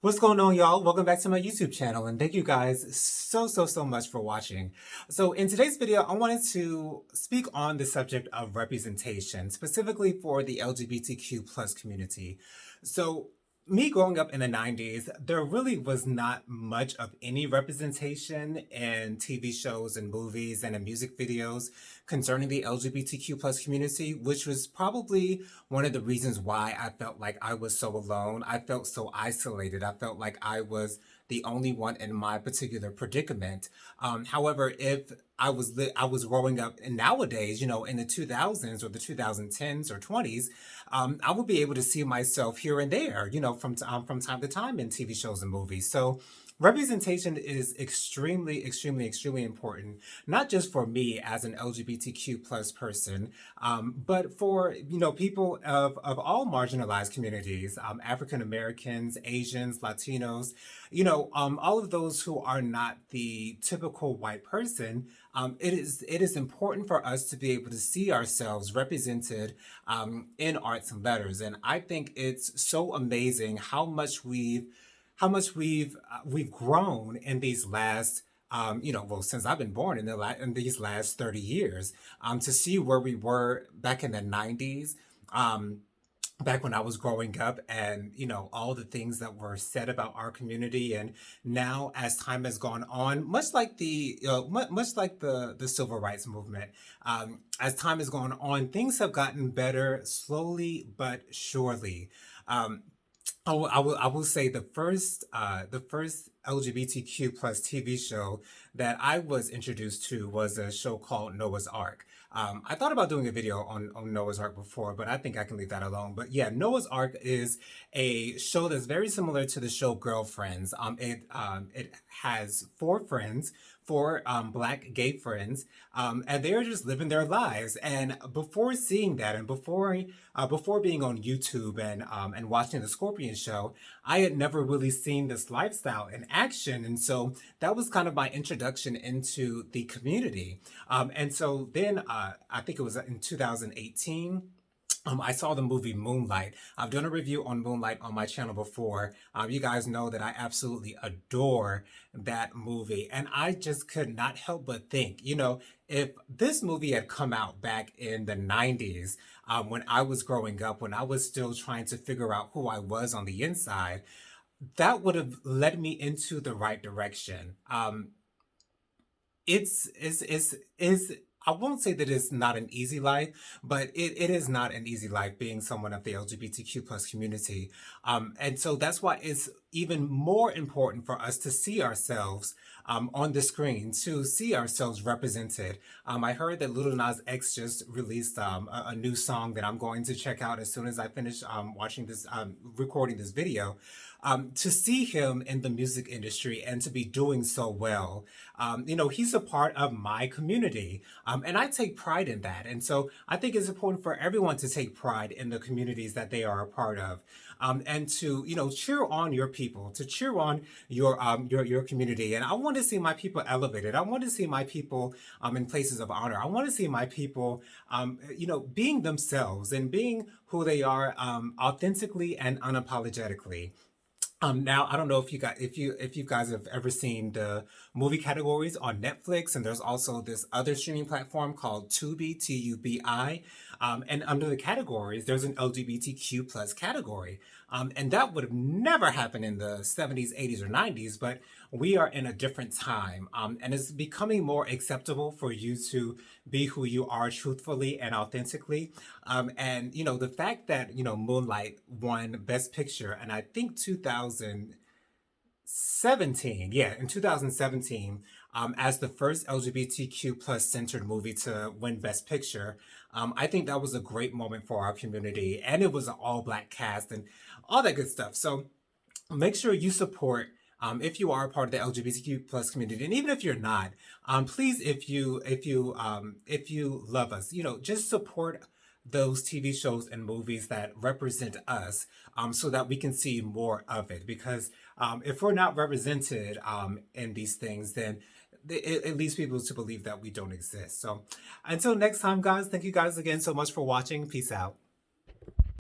What's going on, y'all? Welcome back to my YouTube channel, and thank you guys so much for watching. So in today's video, I wanted to speak on the subject of representation, specifically for the LGBTQ plus community. So me growing up in the 90s, there really was not much of any representation in TV shows and movies and in music videos concerning the LGBTQ plus community, which was probably one of the reasons why I felt like I was so alone. I felt so isolated. I felt like I was the only one in my particular predicament. However, if I was growing up and nowadays, in the 2000s or the 2010s or 20s, I would be able to see myself here and there, from time to time in TV shows and movies. So representation is extremely important, not just for me as an LGBTQ plus person, but for, people of all marginalized communities, African Americans, Asians, Latinos, all of those who are not the typical white person. It is important for us to be able to see ourselves represented in arts and letters. And I think it's so amazing how much we've grown in these last since I've been born in these last 30 years, to see where we were back in the 90s, back when I was growing up, and all the things that were said about our community. And now, as time has gone on, much like much like the civil rights movement, as time has gone on, things have gotten better slowly but surely. um, I will say the first LGBTQ plus TV show that I was introduced to was a show called Noah's Ark. I thought about doing a video on Noah's Ark before, but I think I can leave that alone. But yeah, Noah's Ark is a show that's very similar to the show Girlfriends. It has four friends, four black gay friends, and they're just living their lives. And before seeing that, and before being on YouTube and watching the Scorpion show, I had never really seen this lifestyle in action, and so that was kind of my introduction into the community. And so then I think it was in 2018. I saw the movie Moonlight. I've done a review on Moonlight on my channel before. You guys know that I absolutely adore that movie. And I just could not help but think, if this movie had come out back in the 90s, when I was growing up, when I was still trying to figure out who I was on the inside, that would have led me into the right direction. It's I won't say that it's not an easy life, but it is not an easy life being someone of the LGBTQ plus community. And so that's why it's even more important for us to see ourselves on the screen, to see ourselves represented. I heard that Little Nas X just released a new song that I'm going to check out as soon as I finish watching this, recording this video. To see him in the music industry and to be doing so well, he's a part of my community, and I take pride in that. And so I think it's important for everyone to take pride in the communities that they are a part of, and to cheer on your people, to cheer on your community. And I want to see my people elevated. I want to see my people in places of honor. I want to see my people, being themselves and being who they are, authentically and unapologetically. Now I don't know if you guys have ever seen the movie categories on Netflix, and there's also this other streaming platform called Tubi, Tubi, and under the categories there's an LGBTQ plus category, and that would have never happened in the 70s, 80s, or 90s, but we are in a different time, and it's becoming more acceptable for you to be who you are truthfully and authentically. And the fact that Moonlight won Best Picture, and I think 2017, yeah, in 2017, as the first LGBTQ plus centered movie to win Best Picture. I think that was a great moment for our community, and it was an all black cast and all that good stuff. So make sure you support, if you are a part of the LGBTQ plus community, and even if you're not, please, if you love us, just support those TV shows and movies that represent us, so that we can see more of it. Because if we're not represented in these things, then it leads people to believe that we don't exist. So until next time, guys, thank you guys again so much for watching. Peace out.